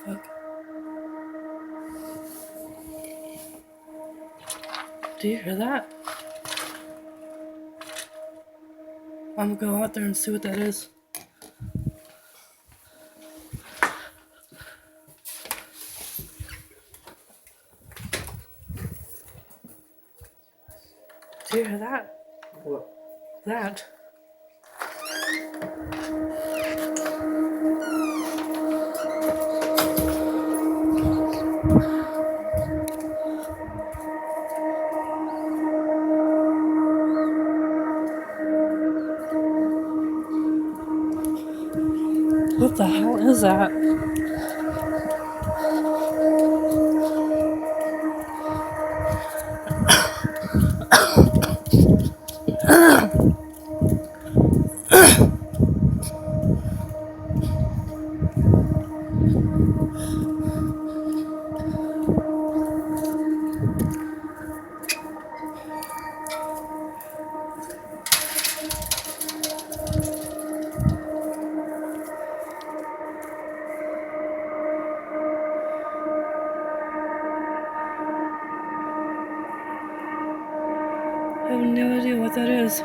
Fuck. Do you hear that? I'm gonna go out there and see what that is. Do you hear that? What? That. What the hell is that? I have no idea what that is.